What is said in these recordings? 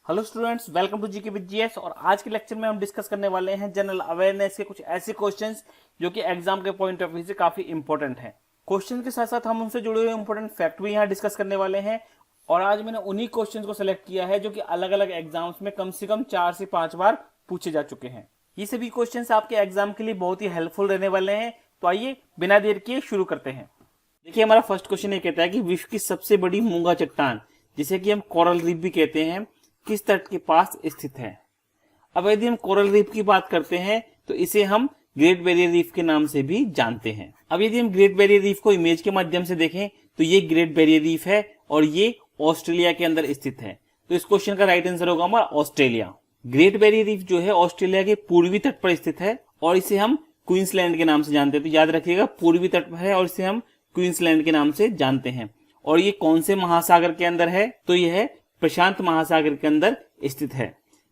Hello students, welcome to GK with GS. और आज के लेक्चर में हम डिस्कस करने वाले हैं जनरल अवेयरनेस के कुछ ऐसे क्वेश्चंस जो कि एग्जाम के पॉइंट ऑफ व्यू से काफी इंपॉर्टेंट हैं। क्वेश्चन के साथ साथ हम उनसे जुड़े हुए इंपॉर्टेंट फैक्ट भी यहाँ डिस्कस करने वाले हैं। और आज मैंने उन्हीं क्वेश्चंस को सिलेक्ट किया है जो कि अलग अलग एग्जाम्स में कम से कम 4 से 5 बार पूछे जा चुके हैं। ये सभी क्वेश्चंस आपके एग्जाम के लिए बहुत ही हेल्पफुल रहने वाले हैं। तो आइए बिना देर किए शुरू करते हैं। देखिए, हमारा फर्स्ट क्वेश्चन ये कहता है कि विश्व की सबसे बड़ी मूंगा चट्टान, जिसे कि हम कोरल रीफ भी कहते हैं, किस तट के पास स्थित है। अब यदि हम कोरल रीफ की बात करते हैं तो इसे हम ग्रेट बैरियर रीफ के नाम से भी जानते हैं। अब यदि हम ग्रेट बैरियर रीफ को इमेज के माध्यम से देखें तो ये ग्रेट बैरियर रीफ है और ये ऑस्ट्रेलिया के अंदर स्थित है। तो इस क्वेश्चन का राइट आंसर होगा हमारा ऑस्ट्रेलिया। ग्रेट बैरियर रीफ जो है ऑस्ट्रेलिया के पूर्वी तट पर स्थित है और इसे हम क्वींसलैंड के नाम से जानते हैं। तो याद रखिएगा, पूर्वी तट पर है और इसे हम क्वींसलैंड के नाम से जानते हैं। और ये कौन से महासागर के अंदर है? तो यह प्रशांत महासागर के अंदर स्थित है।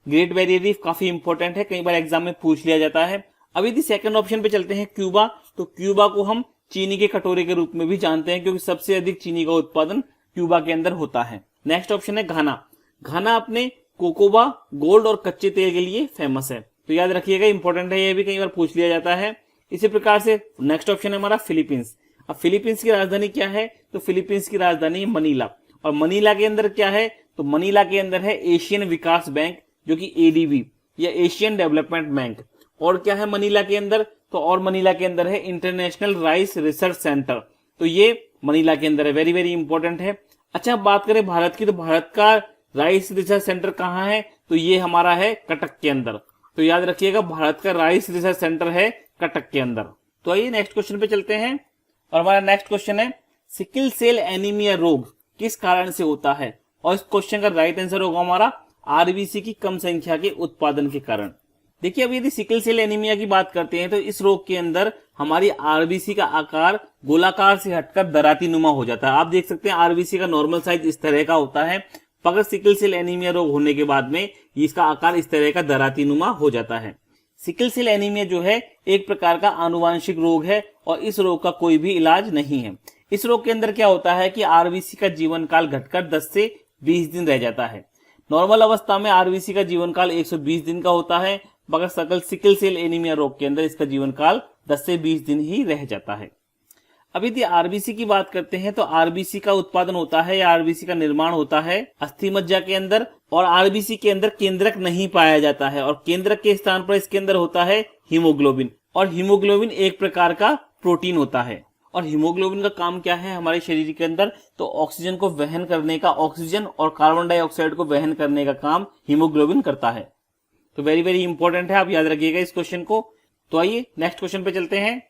ग्रेट बैरियर रीफ काफी इंपॉर्टेंट है, कई बार एग्जाम में पूछ लिया जाता है। अब यदि सेकंड ऑप्शन पे चलते हैं क्यूबा, तो क्यूबा को हम चीनी के कटोरे के रूप में भी जानते हैं क्योंकि सबसे अधिक चीनी का उत्पादन क्यूबा के अंदर होता है। नेक्स्ट ऑप्शन है घाना। घाना अपने कोकोबा, गोल्ड और कच्चे तेल के लिए फेमस है। तो याद रखिएगा, इंपॉर्टेंट है, ये भी कई बार पूछ लिया जाता है। इसी प्रकार से नेक्स्ट ऑप्शन है हमारा फिलीपींस। अब फिलीपींस की राजधानी क्या है? तो फिलीपींस की राजधानी मनीला। और मनीला के अंदर क्या है? तो मनीला के अंदर है एशियन विकास बैंक, जो कि एडीबी या एशियन डेवलपमेंट बैंक। और क्या है मनीला के अंदर? तो और मनीला के अंदर है इंटरनेशनल राइस रिसर्च सेंटर। तो ये मनीला के अंदर है, वेरी वेरी इंपॉर्टेंट है। अच्छा, बात करें भारत की, तो भारत का राइस रिसर्च सेंटर कहाँ है? तो ये हमारा है कटक के अंदर। तो याद रखिएगा, भारत का राइस रिसर्च सेंटर है कटक के अंदर। तो आइए नेक्स्ट क्वेश्चन पे चलते हैं। और हमारा नेक्स्ट क्वेश्चन है सिकल सेल एनीमिया रोग किस कारण से होता है? और इस क्वेश्चन का राइट आंसर होगा हमारा आरबीसी की कम संख्या के उत्पादन के कारण। देखिए, अब यदि सिकल सेल एनीमिया की बात करते हैं तो इस रोग के अंदर हमारी आरबीसी का आकार गोलाकार से हटकर दराती नुमा हो जाता है। आप देख सकते हैं आरबीसी का नॉर्मल साइज इस तरह का होता है, मगर सिकल सेल एनीमिया रोग होने के बाद में इसका आकार इस तरह का दराती नुमा हो जाता है। सिकल सेल एनीमिया जो है एक प्रकार का आनुवांशिक रोग है और इस रोग का कोई भी इलाज नहीं है। इस रोग के अंदर क्या होता है कि आरबीसी का जीवन काल घटकर 10 से 20 दिन रह जाता है। नॉर्मल अवस्था में आरबीसी का जीवन काल 120 दिन का होता है, मगर सिकल सेल एनीमिया रोग के अंदर इसका जीवन काल 10 से 20 दिन ही रह जाता है। अब यदि आरबीसी की बात करते हैं तो आरबीसी का उत्पादन होता है या आरबीसी का निर्माण होता है अस्थि मज्जा के अंदर, और आरबीसी के अंदर केंद्रक नहीं पाया जाता है और केंद्रक के स्थान पर इसके अंदर होता है हीमोग्लोबिन। और हीमोग्लोबिन एक प्रकार का प्रोटीन होता है। और हीमोग्लोबिन का काम क्या है हमारे शरीर के अंदर? तो ऑक्सीजन को वहन करने का, ऑक्सीजन और कार्बन डाइऑक्साइड को वहन करने का काम हीमोग्लोबिन करता है। तो वेरी वेरी इंपॉर्टेंट है, आप याद रखिएगा इस क्वेश्चन को। तो आइए नेक्स्ट क्वेश्चन पे चलते हैं।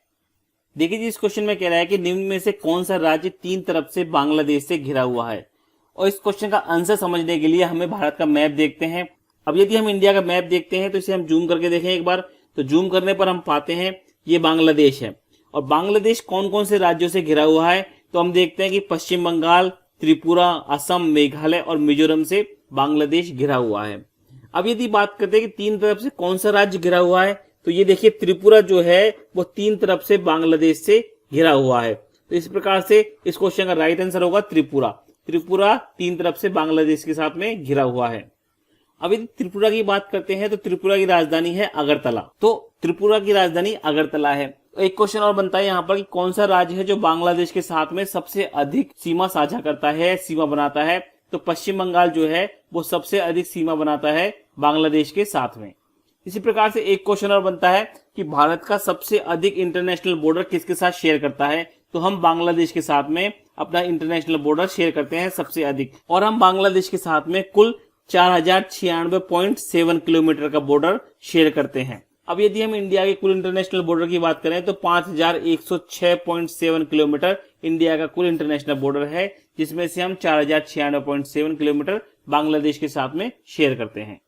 देखिए जी, इस क्वेश्चन में कह रहा है कि निम्न में से कौन सा राज्य 3 तरफ से बांग्लादेश से घिरा हुआ है? और इस क्वेश्चन का आंसर समझने के लिए हमें भारत का मैप देखते हैं। अब यदि हम इंडिया का मैप देखते हैं तो इसे हम जूम करके देखें एक बार, तो जूम करने पर हम पाते हैं ये बांग्लादेश है। और बांग्लादेश कौन कौन से राज्यों से घिरा हुआ है? तो हम देखते हैं कि पश्चिम बंगाल, त्रिपुरा, असम, मेघालय और मिजोरम से बांग्लादेश घिरा हुआ है। अब यदि बात करते हैं कि 3 तरफ से कौन सा राज्य घिरा हुआ है, तो ये देखिए त्रिपुरा जो है वो 3 तरफ से बांग्लादेश से घिरा हुआ है। तो इस प्रकार से इस क्वेश्चन का राइट आंसर होगा त्रिपुरा। त्रिपुरा 3 तरफ से बांग्लादेश के साथ में घिरा हुआ है। अब यदि त्रिपुरा की बात करते हैं तो त्रिपुरा की राजधानी है अगरतला। तो त्रिपुरा की राजधानी अगरतला है। एक क्वेश्चन और बनता है यहाँ पर कि कौन सा राज्य है जो बांग्लादेश के साथ में सबसे अधिक सीमा साझा करता है, सीमा बनाता है? तो पश्चिम बंगाल जो है वो सबसे अधिक सीमा बनाता है बांग्लादेश के साथ में। इसी प्रकार से एक क्वेश्चन और बनता है कि भारत का सबसे अधिक इंटरनेशनल बॉर्डर किसके साथ शेयर करता है? तो हम बांग्लादेश के साथ में अपना इंटरनेशनल बॉर्डर शेयर करते हैं सबसे अधिक, और हम बांग्लादेश के साथ में कुल 4096.7 किलोमीटर का बॉर्डर शेयर करते हैं। अब यदि हम इंडिया के कुल इंटरनेशनल बॉर्डर की बात करें तो 5106.7 किलोमीटर इंडिया का कुल इंटरनेशनल बॉर्डर है, जिसमें से हम 4096.7 किलोमीटर बांग्लादेश के साथ में शेयर करते हैं।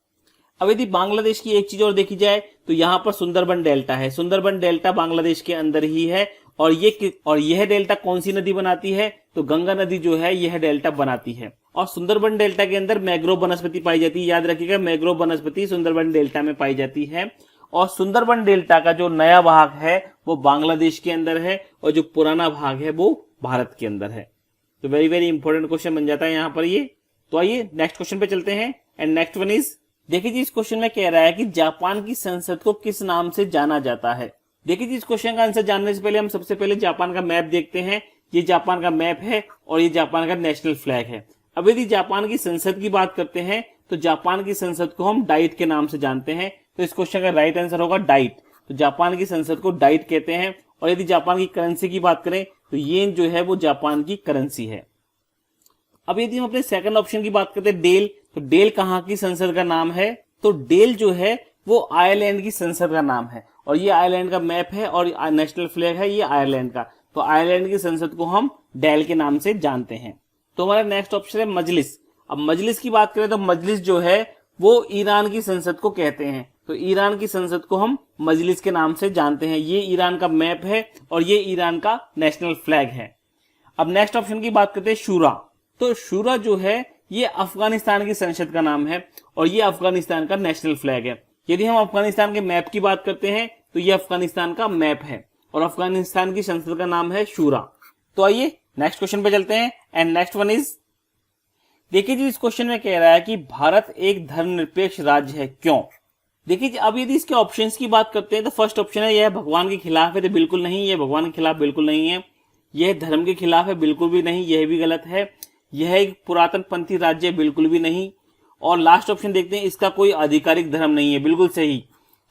अब यदि बांग्लादेश की एक चीज और देखी जाए तो यहाँ पर सुंदरबन डेल्टा है। सुंदरबन डेल्टा बांग्लादेश के अंदर ही है और यह डेल्टा कौन सी नदी बनाती है? तो गंगा नदी जो है यह डेल्टा बनाती है। और सुंदरबन डेल्टा के अंदर मैंग्रोव वनस्पति पाई जाती है। याद रखिएगा, मैंग्रोव वनस्पति सुंदरबन डेल्टा में पाई जाती है। और सुंदरबन डेल्टा का जो नया भाग है वो बांग्लादेश के अंदर है और जो पुराना भाग है वो भारत के अंदर है। तो वेरी वेरी इंपॉर्टेंट क्वेश्चन बन जाता है यहाँ पर ये। तो आइए नेक्स्ट क्वेश्चन पे चलते हैं। एंड नेक्स्ट वन इज, देखिए जी इस क्वेश्चन में कह रहा है कि जापान की संसद को किस नाम से जाना जाता है। देखिए जी इस क्वेश्चन का आंसर जानने से पहले हम सबसे पहले जापान का मैप देखते हैं। ये जापान का मैप है और ये जापान का नेशनल फ्लैग है। अब यदि जापान की संसद की बात करते हैं तो जापान की संसद को हम डाइट के नाम से जानते हैं। तो इस क्वेश्चन का राइट आंसर होगा डाइट। तो जापान की संसद को डाइट कहते हैं। और यदि जापान की करेंसी की बात करें तो येन जो है वो जापान की करेंसी है। अब यदि हम अपने सेकंड ऑप्शन की बात करते हैं डेल, तो डेल कहाँ की संसद का नाम है? तो डेल जो है वो आयरलैंड की संसद का नाम है और ये आयरलैंड का मैप है और नेशनल फ्लैग है ये आयरलैंड का। तो आयरलैंड की संसद को हम डेल के नाम से जानते हैं। तो हमारा नेक्स्ट ऑप्शन है मजलिस। अब मजलिस की बात करें तो मजलिस जो है वो ईरान की संसद को कहते हैं। तो ईरान की संसद को हम मजलिस के नाम से जानते हैं। ये ईरान का मैप है और ये ईरान का नेशनल फ्लैग है। अब नेक्स्ट ऑप्शन की बात करते हैं शूरा। तो शूरा जो है ये अफगानिस्तान की संसद का नाम है और ये अफगानिस्तान का नेशनल फ्लैग है। यदि हम अफगानिस्तान के मैप की बात करते हैं तो ये अफगानिस्तान का मैप है और अफगानिस्तान की संसद का नाम है शूरा। तो आइए नेक्स्ट क्वेश्चन पे चलते हैं एंड नेक्स्ट वन इज, देखिए जी इस क्वेश्चन में कह रहा है कि भारत एक धर्मनिरपेक्ष राज्य है, क्यों? देखिए जी अब यदि इसके ऑप्शंस की बात करते हैं तो फर्स्ट ऑप्शन है यह भगवान के खिलाफ है। तो बिल्कुल नहीं, यह भगवान के खिलाफ बिल्कुल नहीं है। यह धर्म के खिलाफ है, बिल्कुल भी नहीं, यह भी गलत है। यह एक पुरातन पंथी राज्य है, बिल्कुल भी नहीं। और लास्ट ऑप्शन देखते हैं, इसका कोई आधिकारिक धर्म नहीं है, बिल्कुल सही।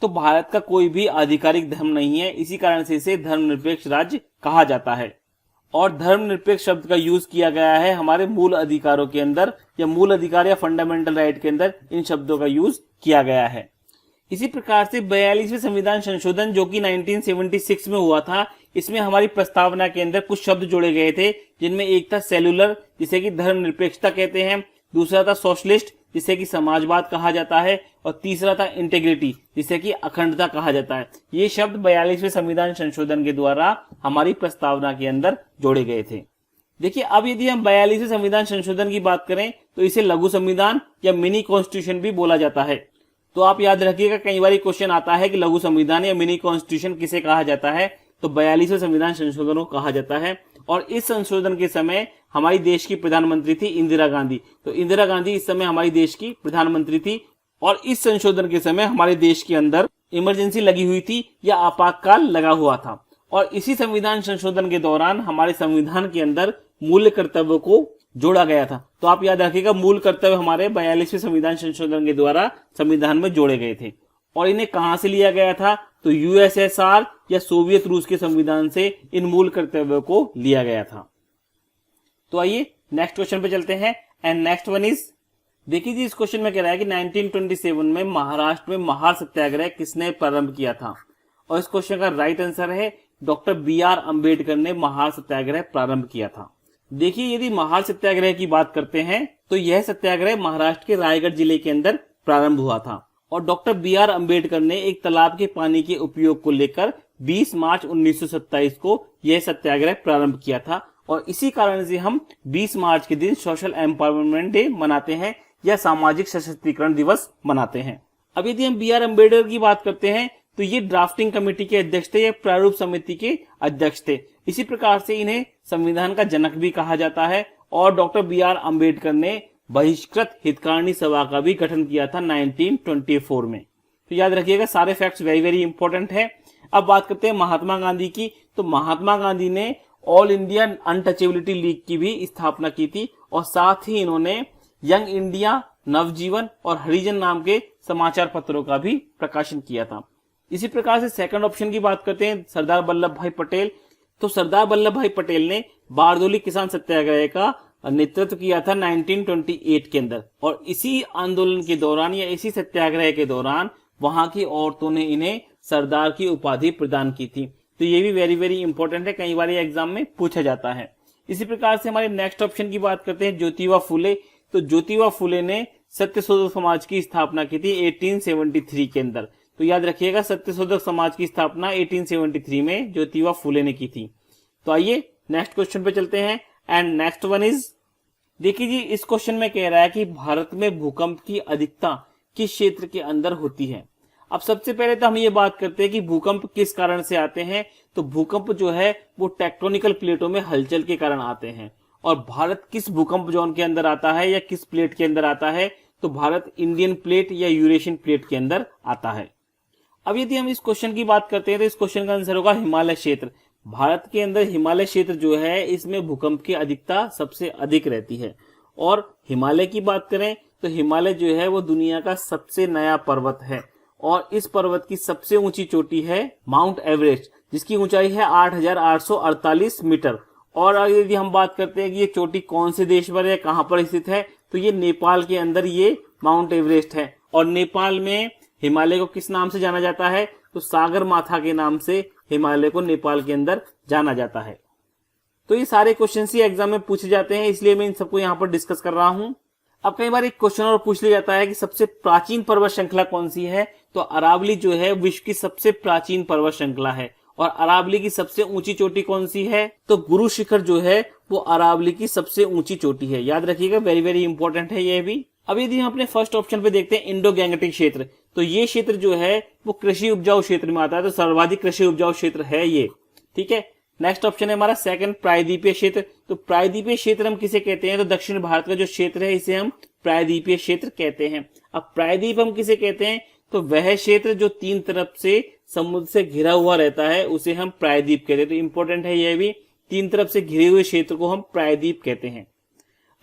तो भारत का कोई भी आधिकारिक धर्म नहीं है, इसी कारण से इसे धर्मनिरपेक्ष राज्य कहा जाता है। और धर्मनिरपेक्ष शब्द का यूज किया गया है हमारे मूल अधिकारों के अंदर या मूल अधिकार या फंडामेंटल राइट के अंदर इन शब्दों का यूज किया गया है। इसी प्रकार से 42वें संविधान संशोधन जो कि 1976 में हुआ था, इसमें हमारी प्रस्तावना के अंदर कुछ शब्द जोड़े गए थे, जिनमें एक था सेलुलर जिसे कि धर्मनिरपेक्षता कहते हैं, दूसरा था सोशलिस्ट जिसे कि समाजवाद कहा जाता है और तीसरा था इंटेग्रिटी जिसे कि अखंडता कहा जाता है। ये शब्द 42वें संविधान संशोधन के द्वारा हमारी प्रस्तावना के अंदर जोड़े गए थे। देखिए अब यदि हम 42वें संविधान संशोधन की बात करें तो इसे लघु संविधान या मिनी कॉन्स्टिट्यूशन भी बोला जाता है। तो आप याद रखिएगा, कई बार क्वेश्चन आता है कि लघु संविधान या मिनी कॉन्स्टिट्यूशन किसे कहा जाता है, तो 42वें संविधान संशोधन को कहा जाता है। और इस संशोधन के समय हमारी देश की प्रधानमंत्री थी इंदिरा गांधी। तो इंदिरा गांधी इस समय हमारी देश की प्रधानमंत्री थी और इस संशोधन के समय हमारे देश के अंदर इमरजेंसी लगी हुई थी या आपातकाल लगा हुआ था। और इसी संविधान संशोधन के दौरान हमारे संविधान के अंदर मूल कर्तव्यों को जोड़ा गया था। तो आप याद रखिएगा, मूल कर्तव्य हमारे 42वें संविधान संशोधन के द्वारा संविधान में जोड़े गए थे। और इन्हें कहां से लिया गया था, तो यूएसएसआर या सोवियत रूस के संविधान से इन मूल कर्तव्यों को लिया गया था। तो आइए नेक्स्ट क्वेश्चन पे चलते हैं एंड नेक्स्ट वन इज, देखिए जी इस क्वेश्चन में कह रहा है कि 1927 में महाराष्ट्र में महार सत्याग्रह किसने प्रारंभ किया था? और इस क्वेश्चन का राइट आंसर है डॉक्टर BR अम्बेडकर ने महार सत्याग्रह प्रारंभ किया था। देखिए यदि महार सत्याग्रह की बात करते हैं तो यह सत्याग्रह महाराष्ट्र के रायगढ़ जिले के अंदर प्रारंभ हुआ था और डॉक्टर BR अम्बेडकर ने एक तालाब के पानी के उपयोग को लेकर 20 मार्च 1927 को यह सत्याग्रह प्रारंभ किया था। और इसी कारण से हम 20 मार्च के दिन सोशल एम्पावरमेंट डे मनाते हैं या सामाजिक सशक्तिकरण दिवस मनाते हैं। अब यदि हम BR अम्बेडकर की बात करते हैं तो ये ड्राफ्टिंग कमेटी के अध्यक्ष थे या प्रारूप समिति के अध्यक्ष थे। इसी प्रकार से इन्हें संविधान का जनक भी कहा जाता है। और डॉक्टर BR अम्बेडकर ने बहिष्कृत हितकारिणी सभा का भी गठन किया था 1924 में। तो याद रखिएगा, सारे फैक्ट्स वेरी वेरी इंपॉर्टेंट है। अब बात करते हैं महात्मा गांधी की। तो महात्मा गांधी ने ऑल इंडिया अनटचेबिलिटी लीग की भी स्थापना की थी और साथ ही इन्होंने यंग इंडिया, नवजीवन और हरिजन नाम के समाचार पत्रों का भी प्रकाशन किया था। इसी प्रकार से सेकंड ऑप्शन की बात करते हैं सरदार वल्लभ भाई पटेल। तो सरदार वल्लभ भाई पटेल ने बारदोली किसान सत्याग्रह का नेतृत्व किया था 1928 के अंदर और इसी आंदोलन के दौरान या इसी सत्याग्रह के दौरान वहां की औरतों ने इन्हें सरदार की उपाधि प्रदान की थी। तो ये भी वेरी वेरी इंपॉर्टेंट है, कई बार एग्जाम में पूछा जाता है। इसी प्रकार से हमारे नेक्स्ट ऑप्शन की बात करते हैं ज्योतिबा फुले। तो ज्योतिबा फुले ने सत्यशोधक समाज की स्थापना की थी 1873 के अंदर। तो याद रखिएगा, सत्यशोधक समाज की स्थापना 1873 में ज्योतिबा फुले ने की थी। तो आइए नेक्स्ट क्वेश्चन पे चलते हैं एंड नेक्स्ट वन इज, देखिए जी इस क्वेश्चन में कह रहा है कि भारत में भूकंप की अधिकता किस क्षेत्र के अंदर होती है। अब सबसे पहले तो हम ये बात करते हैं कि भूकंप किस कारण से आते हैं। तो भूकंप जो है वो टेक्टोनिकल प्लेटों में हलचल के कारण आते हैं। और भारत किस भूकंप जोन के अंदर आता है या किस प्लेट के अंदर आता है, तो भारत इंडियन प्लेट या यूरेशियन प्लेट के अंदर आता है। अब यदि हम इस क्वेश्चन की बात करते हैं तो इस क्वेश्चन का आंसर होगा हिमालय क्षेत्र। भारत के अंदर हिमालय क्षेत्र जो है इसमें भूकंप की अधिकता सबसे अधिक रहती है। और हिमालय की बात करें तो हिमालय जो है वो दुनिया का सबसे नया पर्वत है और इस पर्वत की सबसे ऊंची चोटी है माउंट एवरेस्ट, जिसकी ऊंचाई है 8,848 मीटर। और यदि हम बात करते हैं कि ये चोटी कौन से देश पर है, कहां पर स्थित है, तो ये नेपाल के अंदर ये माउंट एवरेस्ट है। और नेपाल में हिमालय को किस नाम से जाना जाता है, तो सागर माथा के नाम से हिमालय को नेपाल के अंदर जाना जाता है। तो ये सारे क्वेश्चन ही एग्जाम में पूछे जाते हैं, इसलिए मैं इन सबको यहाँ पर डिस्कस कर रहा हूँ। अब कई बार एक क्वेश्चन और पूछ लिया जाता है कि सबसे प्राचीन पर्वत श्रृंखला कौन सी है, तो अरावली जो है विश्व की सबसे प्राचीन पर्वत श्रृंखला है। और अरावली की सबसे ऊंची चोटी कौन सी है, तो गुरु शिखर जो है वो अरावली की सबसे ऊंची चोटी है। याद रखिएगा, वेरी वेरी इंपॉर्टेंट है ये भी। अब यदि हम अपने फर्स्ट ऑप्शन पे देखते हैं इंडो गैंगटिक क्षेत्र, तो ये क्षेत्र जो है वो कृषि उपजाऊ क्षेत्र में आता है, तो सर्वाधिक कृषि उपजाऊ क्षेत्र है ये। ठीक है, नेक्स्ट ऑप्शन है हमारा सेकंड प्रायद्वीपीय क्षेत्र। तो प्रायद्वीपीय क्षेत्र हम किसे कहते हैं, तो दक्षिण भारत का जो क्षेत्र है इसे हम प्रायद्वीपीय क्षेत्र कहते हैं। अब प्रायद्वीप हम किसे कहते हैं, तो वह क्षेत्र जो तीन तरफ से समुद्र से घिरा हुआ रहता है उसे हम प्रायद्वीप कहते हैं। तो इंपॉर्टेंट है यह भी, तीन तरफ से घिरे हुए क्षेत्र को हम प्रायद्वीप कहते हैं।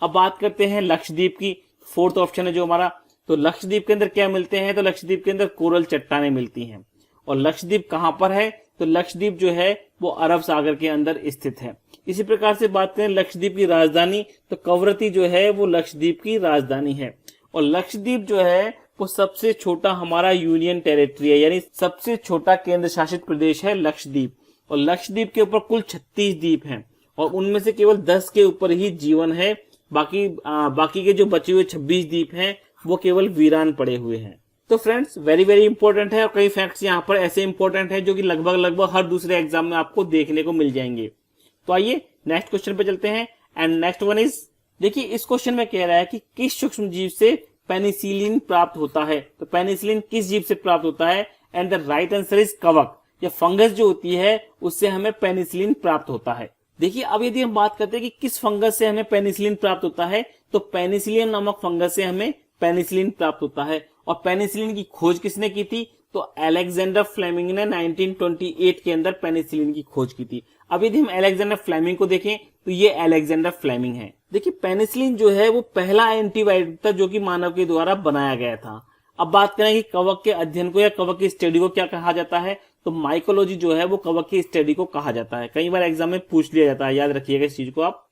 अब बात करते हैं लक्षद्वीप की, फोर्थ ऑप्शन है जो हमारा। तो लक्षद्वीप के अंदर क्या मिलते हैं, तो लक्षद्वीप के अंदर कोरल चट्टानें मिलती हैं। और लक्षद्वीप कहां पर है, तो लक्षद्वीप जो है वो अरब सागर के अंदर स्थित है। इसी प्रकार से बात करें लक्षद्वीप की राजधानी, तो कवरत्ती जो है वो लक्षद्वीप की राजधानी है। और लक्षद्वीप जो है वो सबसे छोटा हमारा यूनियन टेरिटरी है, यानी सबसे छोटा केंद्र शासित प्रदेश है लक्षद्वीप। और लक्षद्वीप के ऊपर कुल 36 द्वीप हैं और उनमें से केवल 10 के ऊपर ही जीवन है। बाकी के जो बचे हुए 26 द्वीप हैं वो केवल वीरान पड़े हुए हैं। तो फ्रेंड्स वेरी वेरी इंपॉर्टेंट है और कई फैक्ट्स यहाँ पर ऐसे इंपॉर्टेंट है जो कि लगभग हर दूसरे एग्जाम में आपको देखने को मिल जाएंगे। तो आइए नेक्स्ट क्वेश्चन पे चलते हैं। एंड नेक्स्ट वन इज, देखिए इस क्वेश्चन में कह रहा है कि किस सूक्ष्म जीव से पेनिसिलिन प्राप्त होता है। तो पेनिसिलिन किस जीव से प्राप्त होता है, and the right answer is कवक। या फंगस जो होती है उससे हमें पेनिसिलिन प्राप्त होता है। देखिए अब यदि हम बात करते हैं कि किस फंगस से हमें पेनिसिलिन प्राप्त होता है, तो पेनिसिलियम नामक फंगस से हमें पेनिसिलिन प्राप्त होता है। और पेनिसिलिन की खोज किसने की थी, तो अलेक्जेंडर फ्लेमिंग ने 1928 के अंदर पेनिसिलिन की खोज की थी। अब यदि हम अलेक्जेंडर फ्लेमिंग को देखें तो ये अलेक्जेंडर फ्लेमिंग है। देखिए पेनिसिलिन जो है वो पहला एंटीबायोटिक था जो कि मानव के द्वारा बनाया गया था। अब बात करें कि कवक के अध्ययन को या कवक की स्टडी को क्या कहा जाता है, तो माइकोलॉजी जो है वो कवक की स्टडी को कहा जाता है। कई बार एग्जाम में पूछ लिया जाता है, याद रखिएगा इस चीज को आप।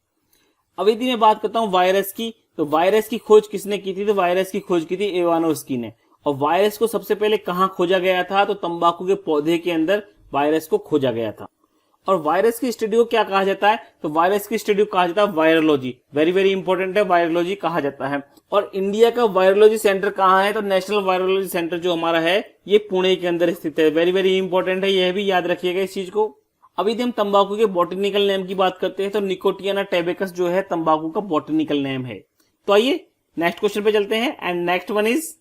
अब यदि मैं बात करता हूँ वायरस की, तो वायरस की खोज किसने की थी, तो वायरस की खोज की थी इवानोव्स्की ने। और वायरस को सबसे पहले कहाँ खोजा गया था, तो तंबाकू के पौधे के अंदर वायरस को खोजा गया था। और वायरस की स्टडी को क्या कहा जाता है, तो वायरस की स्टडी को कहा जाता है वायरोलॉजी। वेरी वेरी इंपॉर्टेंट है, वायरोलॉजी कहा जाता है। और इंडिया का वायरोलॉजी सेंटर कहाँ है, तो नेशनल वायरोलॉजी सेंटर जो हमारा है ये पुणे के अंदर स्थित है। वेरी वेरी इंपॉर्टेंट है, यह भी याद रखिएगा इस चीज को। अब यदि हम तंबाकू के बॉटनिकल नेम की बात करते हैं तो निकोटियाना टैबेकस जो है तंबाकू का बॉटनिकल नेम है। तो आइए नेक्स्ट क्वेश्चन पे चलते हैं। एंड नेक्स्ट वन इज,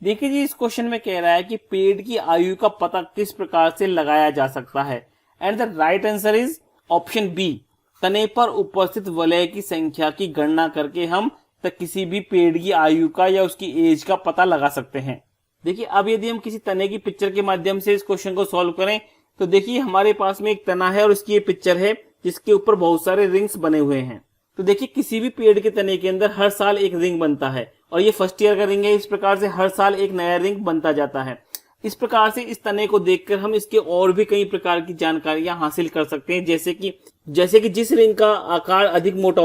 देखिए जी इस क्वेश्चन में कह रहा है कि पेड़ की आयु का पता किस प्रकार से लगाया जा सकता है, and the right answer is option B, तने पर उपस्थित वलय की संख्या की गणना करके हम किसी भी पेड़ की आयु का या उसकी एज का पता लगा सकते हैं। देखिए अब यदि हम किसी तने की पिक्चर के माध्यम से इस क्वेश्चन को सॉल्व करें तो देखिए हमारे पास में एक तना है और उसकी ये पिक्चर है जिसके ऊपर बहुत सारे रिंग्स बने हुए हैं। तो देखिए किसी भी पेड़ के तने के अंदर हर साल एक रिंग बनता है और ये फर्स्ट ईयर का रिंग है। इस प्रकार से हर साल एक नया रिंग बनता जाता है। इस प्रकार से इस तने को देखकर हम इसके और भी कई प्रकार की जानकारियां हासिल कर सकते हैं, जैसे कि जिस रिंग का आकार अधिक मोटा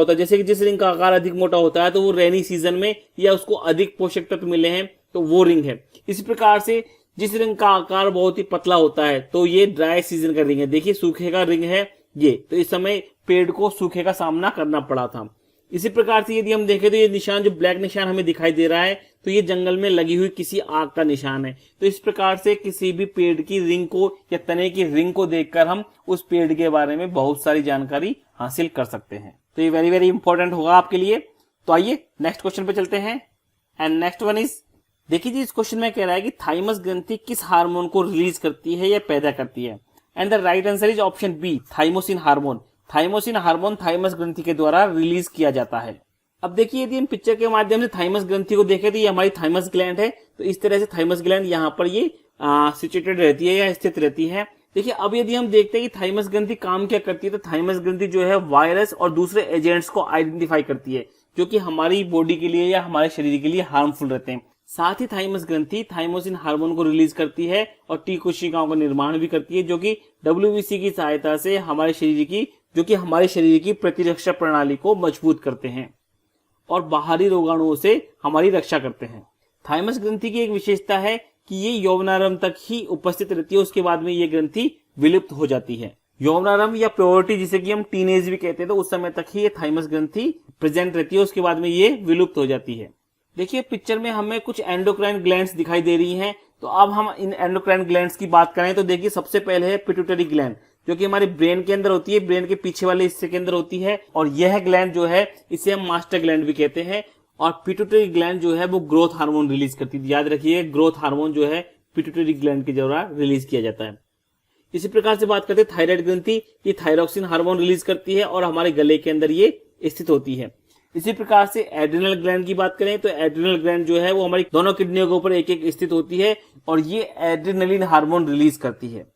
होता है तो वो रेनी सीजन में या उसको अधिक पोषक तत्व मिले हैं तो वो रिंग है। इसी प्रकार से जिस रिंग का आकार बहुत ही पतला होता है तो ये ड्राई सीजन का रिंग है। देखिए सूखे का रिंग है ये, तो इस समय पेड़ को सूखे का सामना करना पड़ा था। इसी प्रकार से यदि हम देखें तो ये निशान जो ब्लैक निशान हमें दिखाई दे रहा है तो ये जंगल में लगी हुई किसी आग का निशान है। तो इस प्रकार से किसी भी पेड़ की रिंग को या तने की रिंग को देखकर हम उस पेड़ के बारे में बहुत सारी जानकारी हासिल कर सकते हैं। तो ये वेरी वेरी इंपॉर्टेंट होगा आपके लिए। तो आइए नेक्स्ट क्वेश्चन पे चलते हैं। एंड नेक्स्ट वन इज, देखिए जी इस क्वेश्चन में कह रहा है कि थाइमस ग्रंथि किस हार्मोन को रिलीज करती है या पैदा करती है, and the right answer is option B, thymosin hormone. Thymosin hormone thymus ग्रंथि के द्वारा रिलीज किया जाता है। अब देखिए यदि हम पिक्चर के माध्यम से थाइमस ग्रंथि को देखें तो ये हमारी थाइमस ग्लैंड है। तो इस तरह से थाइमस ग्लैंड यहाँ पर ये सिचुएटेड रहती है या स्थित रहती है। देखिए अब यदि हम देखते हैं कि थाइमस ग्रंथि काम क्या करती है, तो थाइमस ग्रंथि जो है वायरस और दूसरे एजेंट्स को आइडेंटिफाई करती है जो कि हमारी बॉडी के लिए या हमारे शरीर के लिए हार्मफुल रहते हैं। साथ ही थाइमस ग्रंथि थाइमोसिन हार्मोन को रिलीज करती है और टी कोशिकाओं का निर्माण भी करती है जो कि डब्ल्यूबीसी की सहायता से हमारे शरीर की प्रतिरक्षा प्रणाली को मजबूत करते हैं और बाहरी रोगाणुओं से हमारी रक्षा करते हैं। थाइमस ग्रंथि की एक विशेषता है कि ये यौवनारंभ तक ही उपस्थित रहती है, उसके बाद में ये ग्रंथि विलुप्त हो जाती है। यौवनारंभ या प्योरिटी जिसे कि हम टीनेज भी कहते हैं, तो उस समय तक ही ये थाइमस ग्रंथि प्रेजेंट रहती है, उसके बाद में ये विलुप्त हो जाती है। देखिए पिक्चर में हमें कुछ एंडोक्राइन ग्लैंड्स दिखाई दे रही हैं। तो अब हम इन एंडोक्राइन ग्लैंड्स की बात करें तो देखिए सबसे पहले है पिट्यूटरी ग्लैंड जो कि हमारे ब्रेन के अंदर होती है, ब्रेन के पीछे वाले हिस्से के अंदर होती है। और यह ग्लैंड जो है इसे हम मास्टर ग्लैंड भी कहते हैं। और पिट्यूटरी ग्लैंड जो है वो ग्रोथ हार्मोन रिलीज करती है। याद रखिए ग्रोथ हार्मोन जो है पिट्यूटरी ग्लैंड के द्वारा रिलीज किया जाता है। इसी प्रकार से बात करते हैं थायराइड ग्रंथि, ये थायरोक्सिन हार्मोन रिलीज करती है और हमारे गले के अंदर ये स्थित होती है। इसी प्रकार से एड्रिनल ग्लैंड की बात करें तो एड्रिनल ग्लैंड जो है वो हमारी दोनों किडनियों के ऊपर एक एक स्थित होती है और ये एड्रिनलिन हार्मोन रिलीज करती है।